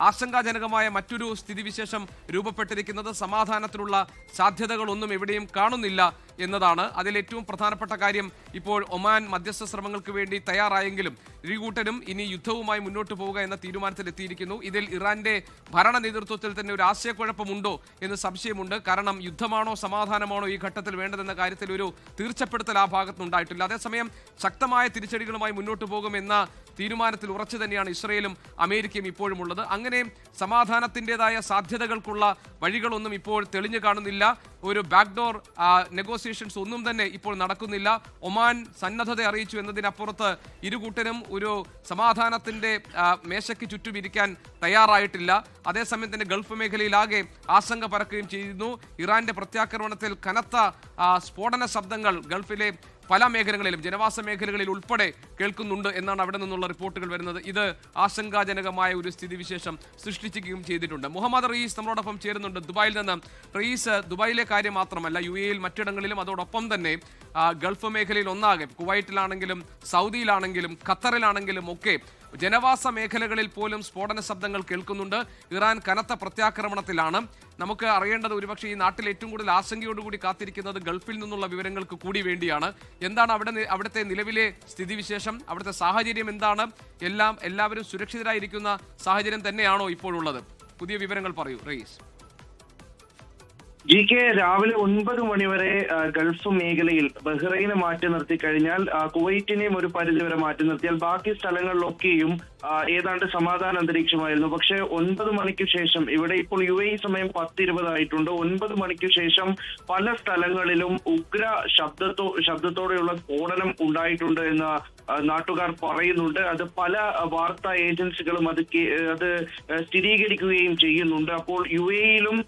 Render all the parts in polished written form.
ആശങ്കാജനകമായ മറ്റൊരു സ്ഥിതിവിശേഷം രൂപപ്പെട്ടിരിക്കുന്നത്. സമാധാനത്തിനുള്ള സാധ്യതകളൊന്നും എവിടെയും കാണുന്നില്ല എന്നതാണ്. അതിൽ ഏറ്റവും പ്രധാനപ്പെട്ട കാര്യം, ഇപ്പോൾ ഒമാൻ മധ്യസ്ഥ ശ്രമങ്ങൾക്ക് വേണ്ടി തയ്യാറായെങ്കിലും ഇരുകൂട്ടരും ഇനി യുദ്ധവുമായി മുന്നോട്ട് പോവുക എന്ന തീരുമാനത്തിലെത്തിയിരിക്കുന്നു. ഇതിൽ ഇറാന്റെ ഭരണ നേതൃത്വത്തിൽ തന്നെ ഒരു ആശയക്കുഴപ്പമുണ്ടോ എന്ന് സംശയമുണ്ട്. കാരണം യുദ്ധമാണോ സമാധാനമാണോ ഈ ഘട്ടത്തിൽ വേണ്ടതെന്ന കാര്യത്തിൽ ഒരു തീർച്ചപ്പെടുത്തൽ ആ ഭാഗത്തുനിന്നുണ്ടായിട്ടില്ല. അതേസമയം ശക്തമായ തിരിച്ചടികളുമായി മുന്നോട്ട് പോകുമെന്ന തീരുമാനത്തിൽ ഉറച്ചു തന്നെയാണ് ഇസ്രയേലും അമേരിക്കയും ഇപ്പോഴും ഉള്ളത്. അങ്ങനെ സമാധാനത്തിൻ്റെതായ സാധ്യതകൾക്കുള്ള വഴികളൊന്നും ഇപ്പോൾ തെളിഞ്ഞു കാണുന്നില്ല. ഒരു ബാക്ക്ഡോർ നെഗോസിയേഷൻസ് ഒന്നും തന്നെ ഇപ്പോൾ നടക്കുന്നില്ല. ഒമാൻ സന്നദ്ധത അറിയിച്ചു എന്നതിനപ്പുറത്ത് ഇരുകൂട്ടരും ഒരു സമാധാനത്തിന്റെ മേശയ്ക്ക് ചുറ്റും ഇരിക്കാൻ തയ്യാറായിട്ടില്ല. അതേസമയം തന്നെ ഗൾഫ് മേഖലയിലാകെ ആശങ്ക പരക്കുകയും ചെയ്യുന്നു. ഇറാന്റെ പ്രത്യാക്രമണത്തിൽ കനത്ത സ്ഫോടന ശബ്ദങ്ങൾ ഗൾഫിലെ പല മേഖലകളിലും ജനവാസ മേഖലകളിൽ ഉൾപ്പെടെ കേൾക്കുന്നുണ്ട് എന്നാണ് അവിടെ നിന്നുള്ള റിപ്പോർട്ടുകൾ വരുന്നത്. ഇത് ആശങ്കാജനകമായ ഒരു സ്ഥിതിവിശേഷം സൃഷ്ടിക്കുകയും ചെയ്തിട്ടുണ്ട്. മുഹമ്മദ് റയീസ് നമ്മളോടൊപ്പം ചേരുന്നുണ്ട് ദുബായിൽ നിന്ന്. റയീസ്, ദുബായിലെ കാര്യം മാത്രമല്ല UAE മറ്റിടങ്ങളിലും അതോടൊപ്പം തന്നെ ഗൾഫ് മേഖലയിൽ ഒന്നാകെ കുവൈറ്റിലാണെങ്കിലും സൗദിയിലാണെങ്കിലും ഖത്തറിലാണെങ്കിലും ഒക്കെ ജനവാസ മേഖലകളിൽ പോലും സ്ഫോടന ശബ്ദങ്ങൾ കേൾക്കുന്നുണ്ട്. ഇറാൻ കനത്ത പ്രത്യാക്രമണത്തിലാണ്. നമുക്ക് അറിയേണ്ടത് ഒരുപക്ഷെ ഈ നാട്ടിൽ ഏറ്റവും കൂടുതൽ ആശങ്കയോടുകൂടി കാത്തിരിക്കുന്നത് ഗൾഫിൽ നിന്നുള്ള വിവരങ്ങൾക്ക് കൂടി വേണ്ടിയാണ്. എന്താണ് അവിടുത്തെ നിലവിലെ സ്ഥിതിവിശേഷം, അവിടുത്തെ സാഹചര്യം എന്താണ്? എല്ലാവരും സുരക്ഷിതരായിരിക്കുന്ന സാഹചര്യം തന്നെയാണോ ഇപ്പോഴുള്ളത്? പുതിയ വിവരങ്ങൾ പറയൂ റയീസ്. GK, രാവിലെ 9 മണിവരെ ഗൾഫ് മേഖലയിൽ ബഹ്റൈനെ മാറ്റി നിർത്തി കഴിഞ്ഞാൽ കുവൈറ്റിനെയും ഒരു പരിധിവരെ മാറ്റി നിർത്തിയാൽ ബാക്കി സ്ഥലങ്ങളിലൊക്കെയും ഏതാണ്ട് സമാധാന അന്തരീക്ഷമായിരുന്നു. പക്ഷേ 9 മണിക്ക് ശേഷം, ഇവിടെ ഇപ്പോൾ UAE സമയം 10:20 ആയിട്ടുണ്ട്. 9 മണിക്ക് ശേഷം പല സ്ഥലങ്ങളിലും ഉഗ്ര ശബ്ദത്തോടെയുള്ള സ്ഫോടനം ഉണ്ടായിട്ടുണ്ട് എന്ന് നാട്ടുകാർ പറയുന്നുണ്ട്. അത് പല വാർത്താ ഏജൻസികളും അത് സ്ഥിരീകരിക്കുകയും ചെയ്യുന്നുണ്ട്. അപ്പോൾ UAE-യിലും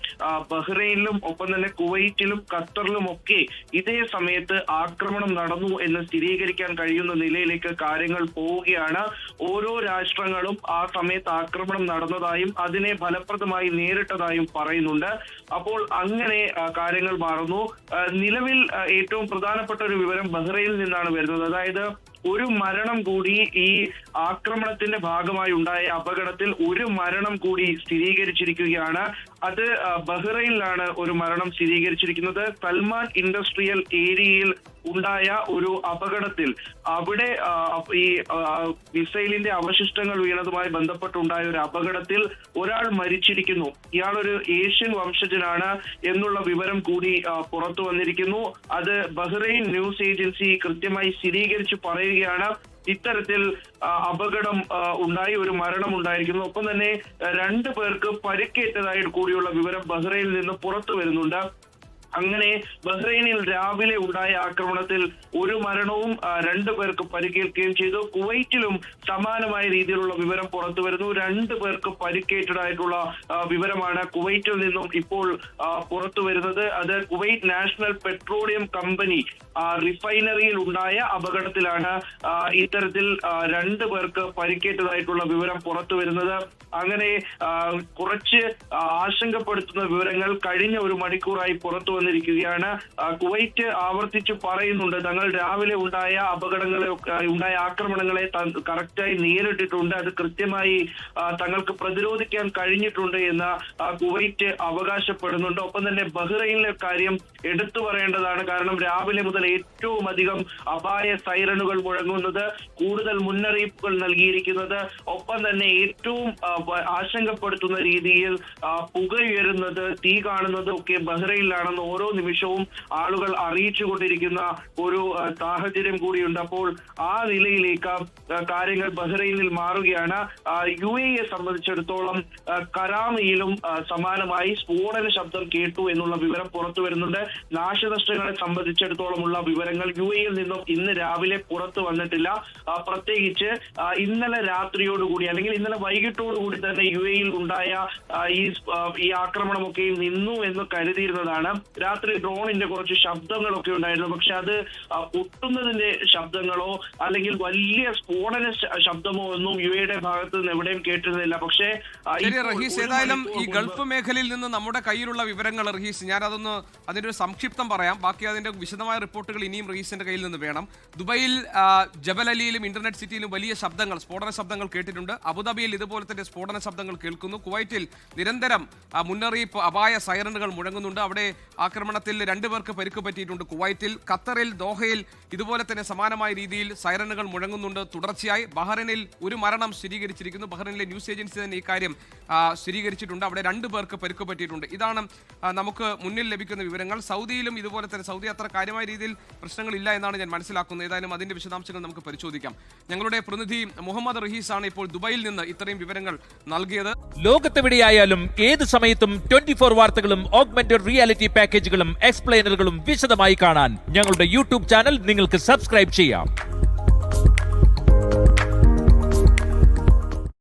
ബഹ്റൈനിലും ഒപ്പം തന്നെ കുവൈറ്റിലും ഖത്തറിലും ഒക്കെ ഇതേ സമയത്ത് ആക്രമണം നടന്നു എന്ന് സ്ഥിരീകരിക്കാൻ കഴിയുന്ന നിലയിലേക്ക് കാര്യങ്ങൾ പോവുകയാണ്. ഓരോ രാഷ്ട്രങ്ങളും ആ സമയത്ത് ആക്രമണം നടന്നതായും അതിനെ ഫലപ്രദമായി നേരിട്ടതായും പറയുന്നുണ്ട്. അപ്പോൾ അങ്ങനെ കാര്യങ്ങൾ മാറുന്നു. നിലവിൽ ഏറ്റവും പ്രധാനപ്പെട്ട ഒരു വിവരം ബഹ്റൈനിൽ നിന്നാണ് വരുന്നത്. അതായത് ഒരു മരണം കൂടി ഈ ആക്രമണത്തിന്റെ ഭാഗമായി ഉണ്ടായ അപകടത്തിൽ ഒരു മരണം കൂടി സ്ഥിരീകരിച്ചിരിക്കുകയാണ്. അത് ബഹ്റൈനിലാണ് ഒരു മരണം സ്ഥിരീകരിച്ചിരിക്കുന്നത്. സൽമാൻ ഇൻഡസ്ട്രിയൽ ഏരിയയിൽ ഉണ്ടായ ഒരു അപകടത്തിൽ അവിടെ ഈ മിസൈലിന്റെ അവശിഷ്ടങ്ങൾ വീണതുമായി ബന്ധപ്പെട്ടുണ്ടായ ഒരു അപകടത്തിൽ ഒരാൾ മരിച്ചിരിക്കുന്നു. ഇയാളൊരു ഏഷ്യൻ വംശജനാണ് എന്നുള്ള വിവരം കൂടി പുറത്തു വന്നിരിക്കുന്നു. അത് ബഹ്റൈൻ ന്യൂസ് ഏജൻസി കൃത്യമായി സ്ഥിരീകരിച്ച് പറയുകയാണ്. ഇത്തരത്തിൽ അപകടം ഉണ്ടായി, ഒരു മരണം ഉണ്ടായിരിക്കുന്നു. ഒപ്പം തന്നെ 2 പേർക്ക് പരിക്കേറ്റതായി കൂടിയുള്ള വിവരം ബഹ്റൈനിൽ നിന്ന് പുറത്തു വരുന്നുണ്ട്. അങ്ങനെ ബഹ്റൈനിൽ രാവിലെ ഉണ്ടായ ആക്രമണത്തിൽ ഒരു മരണവും 2 പേർക്ക് പരിക്കേൽക്കുകയും ചെയ്തു. കുവൈറ്റിലും സമാനമായ രീതിയിലുള്ള വിവരം പുറത്തു വരുന്നു. 2 പേർക്ക് പരിക്കേറ്റതായിട്ടുള്ള വിവരമാണ് കുവൈറ്റിൽ നിന്നും ഇപ്പോൾ പുറത്തു വരുന്നത്. അത് കുവൈറ്റ് നാഷണൽ പെട്രോളിയം കമ്പനി റിഫൈനറിയിൽ ഉണ്ടായ അപകടത്തിലാണ് ഇത്തരത്തിൽ 2 പേർക്ക് പരിക്കേറ്റതായിട്ടുള്ള വിവരം പുറത്തു വരുന്നത്. അങ്ങനെ കുറച്ച് ആശങ്കപ്പെടുത്തുന്ന വിവരങ്ങൾ കഴിഞ്ഞ ഒരു മണിക്കൂറായി പുറത്തു വന്നിരിക്കുകയാണ്. കുവൈറ്റ് ആവർത്തിച്ച് പറയുന്നുണ്ട് തങ്ങൾ രാവിലെ ഉണ്ടായ ആക്രമണങ്ങളെ കറക്റ്റായി നേരിട്ടിട്ടുണ്ട്, അത് കൃത്യമായി തങ്ങൾക്ക് പ്രതിരോധിക്കാൻ കഴിഞ്ഞിട്ടുണ്ട് എന്ന് കുവൈറ്റ് അവകാശപ്പെടുന്നുണ്ട്. ഒപ്പം തന്നെ ബഹ്റൈനിലെ കാര്യം എടുത്തു പറയേണ്ടതാണ്. കാരണം രാവിലെ മുതൽ ഏറ്റവും അധികം അപായ സൈറനുകൾ മുഴങ്ങുന്നത്, കൂടുതൽ മുന്നറിയിപ്പുകൾ നൽകിയിരിക്കുന്നത്, ഒപ്പം തന്നെ ഏറ്റവും ആശങ്കപ്പെടുത്തുന്ന രീതിയിൽ പുകയുയരുന്നത്, തീ കാണുന്നത് ഒക്കെ ബഹ്റൈനിലാണെന്ന് ഓരോ നിമിഷവും ആളുകൾ അറിയിച്ചുകൊണ്ടിരിക്കുന്ന ഒരു സാഹചര്യം കൂടിയുണ്ട്. അപ്പോൾ ആ നിലയിലേക്ക് കാര്യങ്ങൾ ബഹ്റൈനിൽ മാറുകയാണ്. UAE സംബന്ധിച്ചിടത്തോളം കരാമയിലും സമാനമായി സ്ഫോടന ശബ്ദം കേട്ടു എന്നുള്ള വിവരം പുറത്തു വരുന്നുണ്ട്. നാശനഷ്ടങ്ങളെ സംബന്ധിച്ചിടത്തോളമുള്ള വിവരങ്ങൾ UAE-യിൽ നിന്നും ഇന്ന് രാവിലെ പുറത്തു വന്നിട്ടില്ല. പ്രത്യേകിച്ച് ഇന്നലെ രാത്രിയോടുകൂടി അല്ലെങ്കിൽ ഇന്നലെ വൈകിട്ടോടുകൂടി തന്നെ UAE-യിൽ ഉണ്ടായ ഈ ആക്രമണമൊക്കെ നിന്നു എന്ന് കരുതിയിരുന്നതാണ്. രാത്രി ഡ്രോണിന്റെ കുറച്ച് ശബ്ദങ്ങളൊക്കെ ഉണ്ടായിരുന്നു. പക്ഷെ അത് പൊട്ടുന്നതിന്റെ ശബ്ദങ്ങളോ അല്ലെങ്കിൽ വലിയ സ്ഫോടന ശബ്ദമോ ഒന്നും UAE ഭാഗത്ത് നിന്ന് എവിടെയും കേട്ടിരുന്നില്ല. പക്ഷേ റഹീസ്, ഏതായാലും ഈ ഗൾഫ് മേഖലയിൽ നിന്ന് നമ്മുടെ കയ്യിലുള്ള വിവരങ്ങൾ റഹീസ്, ഞാൻ അതിന്റെ ഒരു സംക്ഷിപ്തം പറയാം. ബാക്കി അതിന്റെ വിശദമായ റിപ്പോർട്ടുകൾ ഇനിയും റഹീസിന്റെ കയ്യിൽ നിന്ന് വേണം. ദുബൈയിൽ ജബൽ അലിയിലും ഇന്റർനെറ്റ് സിറ്റിയിലും വലിയ ശബ്ദങ്ങൾ, സ്ഫോടന ശബ്ദങ്ങൾ കേട്ടിട്ടുണ്ട്. അബുദാബിയിൽ ഇതുപോലെ തന്നെ സ്ഫോടന ശബ്ദങ്ങൾ കേൾക്കുന്നു. കുവൈറ്റിൽ നിരന്തരം മുന്നറിയിപ്പ് അപായ സൈറനുകൾ മുഴങ്ങുന്നുണ്ട്. അവിടെ ആക്രമണത്തിൽ 2 പേർക്ക് പരിക്ക് പറ്റിയിട്ടുണ്ട് കുവൈറ്റിൽ. ഖത്തറിൽ ദോഹയിൽ ഇതുപോലെ തന്നെ സമാനമായ രീതിയിൽ സൈറനുകൾ മുഴങ്ങുന്നുണ്ട് തുടർച്ചയായി. ബഹ്റൈനിൽ ഒരു മരണം സ്ഥിരീകരിച്ചിരിക്കുന്നു. ബഹ്റൈനിലെ ന്യൂസ് ഏജൻസി തന്നെ ഈ കാര്യം സ്ഥിരീകരിച്ചിട്ടുണ്ട്. അവിടെ 2 പേർക്ക് പരിക്ക് പറ്റിയിട്ടുണ്ട്. ഇതാണ് നമുക്ക് മുന്നിൽ ലഭിക്കുന്ന വിവരങ്ങൾ. സൗദിയിലും ഇതുപോലെ തന്നെ, സൗദി അത്ര കാര്യമായ രീതിയിൽ പ്രശ്നങ്ങളില്ല എന്നാണ് ഞാൻ മനസ്സിലാക്കുന്നത്. ഏതായാലും അതിന്റെ വിശദാംശങ്ങൾ നമുക്ക് പരിശോധിക്കാം. ഞങ്ങളുടെ പ്രതിനിധി മുഹമ്മദ് റഹീസ് ആണ് ഇപ്പോൾ ദുബൈയിൽ നിന്ന് ഇത്രയും വിവരങ്ങൾ നൽകിയത്. ലോകത്തെവിടെയായാലും ഏത് സമയത്തും 24 വാർത്തകളും ഓഗ്മെന്റഡ് റിയാലിറ്റി പാക്കേജുകളും എക്സ്പ്ലെയിനറുകളും വിശദമായി കാണാൻ ഞങ്ങളുടെ യൂട്യൂബ് ചാനൽ നിങ്ങൾക്ക് സബ്സ്ക്രൈബ് ചെയ്യാം.